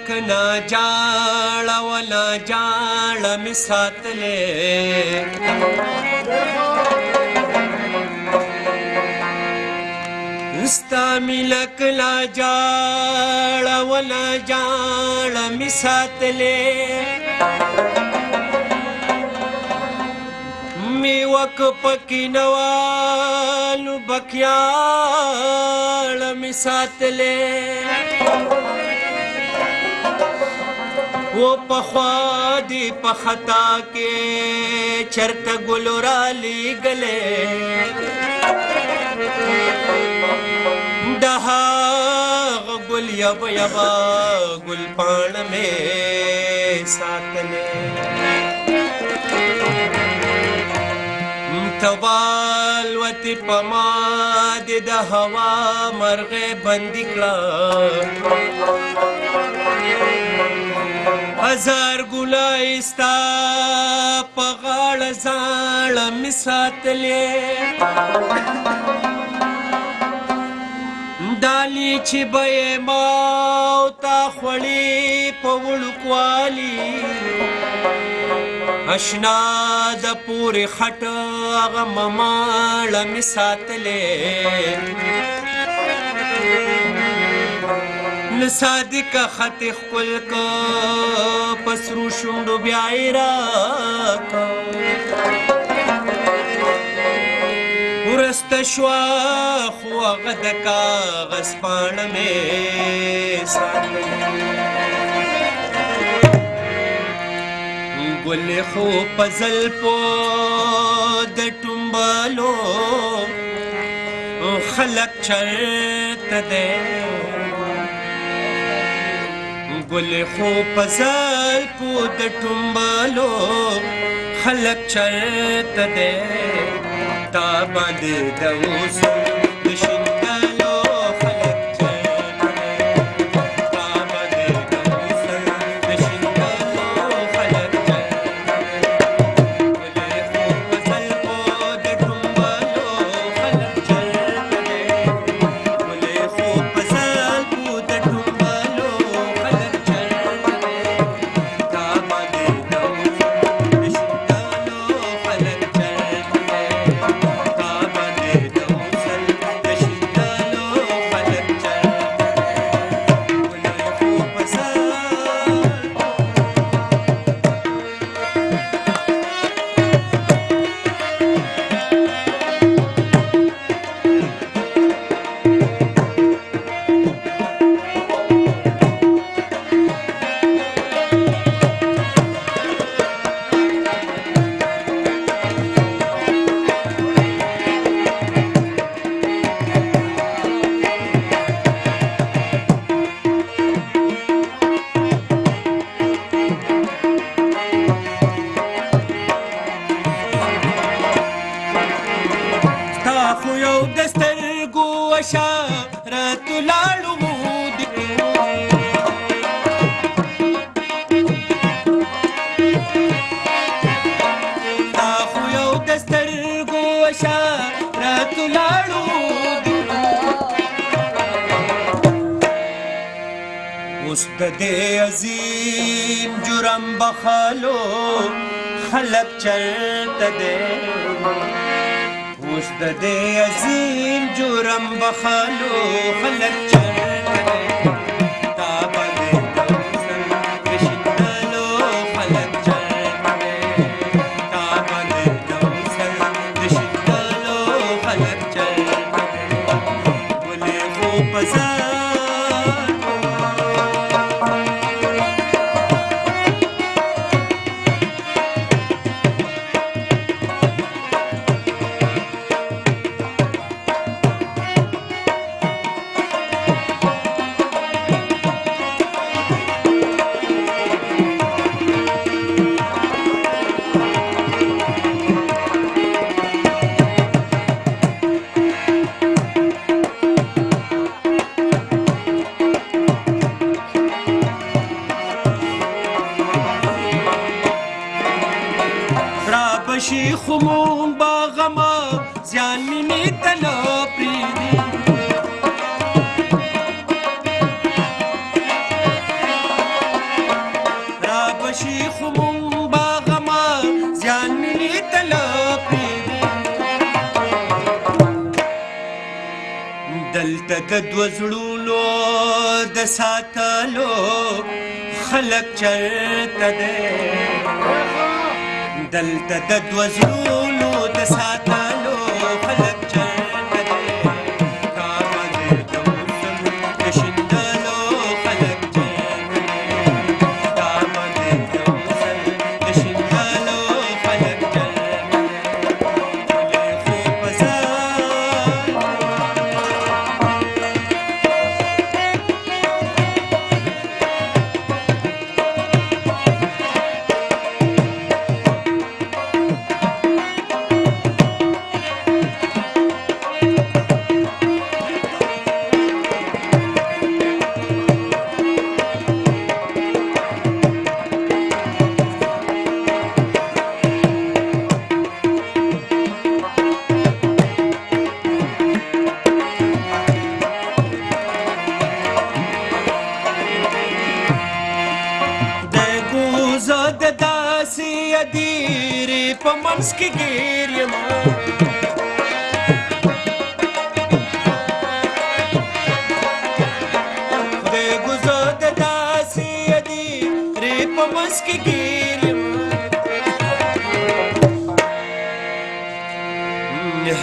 ملک نا جاړه ولا جاړه می ساتلې ستا ملک لا جاړه ولا جاړه می ساتلې می وک پکې نوالو بکیاړه می ساتلې वो पखवा दी पखता के चरत गुलराली गले दहा गुल यब यबा गुल पान में सातले तवाल वती पमाद द हवा मरगे बंदिकला हजार गुलाइस्ता पगाड़ जाड़ मिसातले डाली छिबे माउता खड़ी पवड़ुक्वाली अशना द पूरे खट ममाड़ मिसातले صادق خط خپل کو پسرو شوندو بیاي راکا ورست شوا خو غد کا غسپان میں ساتل گل خو پزل پو د ټمبالو خلق چرت دے گل خو پزل پو د ټمبالو خلق چرت دے تا باندې د اوسو د شینګالو خلق چرت دے تا باندې د اوسو د شینګالو خلق چرت دے گل خو پزل پو د ټمبالو خلق چرت دے گل خو پزل پو د ټمبالو दे अजीम जुरम बखालो खलक चरत दे दे अजीम जुरम बखालो खलक चरत दे خمون باغما زیان مینی تلا پریدی دلته د دوه زړونو د ساتلو خلک چرته دی دلته د دوه زړونو د ساتلو خلک چرته دی کعبه دې د موسم د شیندلو خلک چرته دی کعبه دې د موسم د شیندلو خلک چرته دی ولې خو په ځان دیری په منځ کې ګیر یم خدای ګوزار د داسې دیری په منځ کې ګیر یم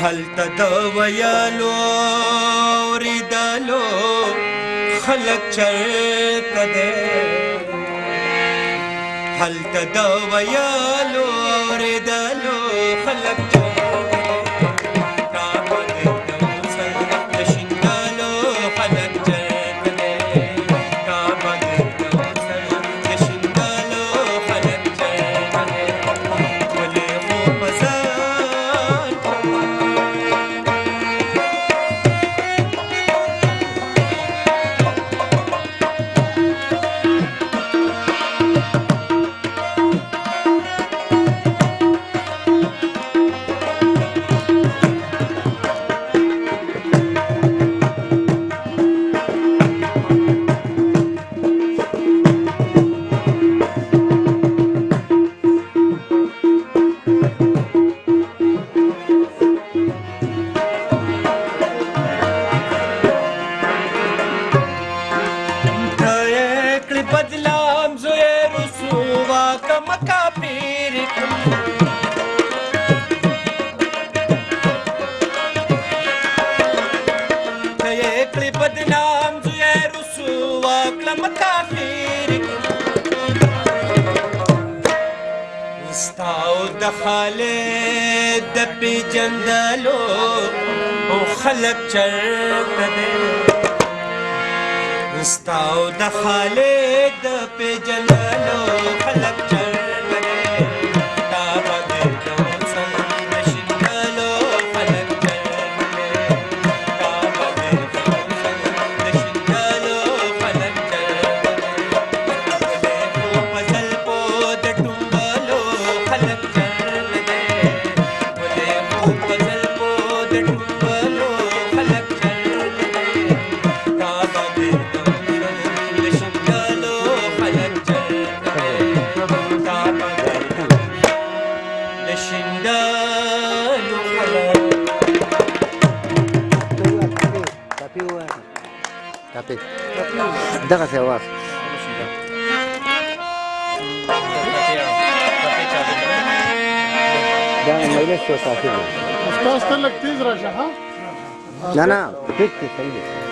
هلته د ویلو اورېدلو خلک چرته دی هلته د ویلو اورېدلو خلک چرته دی کعبه دې د موسم د شیندلو خلک چرته دی کعبه دې د موسم د شیندلو خلک چرته دی ولې خو په ځان بدلام زوی رسوا کم کافر کم کلی بدلام زوی رسوا کم کافر کم استاو د خالد د پیجندلو او خلق چرته دی استاو د خالد د پیجندلو خلک چرته دی کعبه دې د موسم د شیندلو خلک چرته دی کعبه دې د موسم د شیندلو خلک چرته دی ولې خو په زلفو د ټومبلو خلک چرته دی ولې خو په زلفو د ټومبلو خلک چرته دی کعبه دې Tapi dagą awas. Jangan main itu sahaja. Ustaz, terlek teaz raja, ha? Na, na, ठीक है सही है.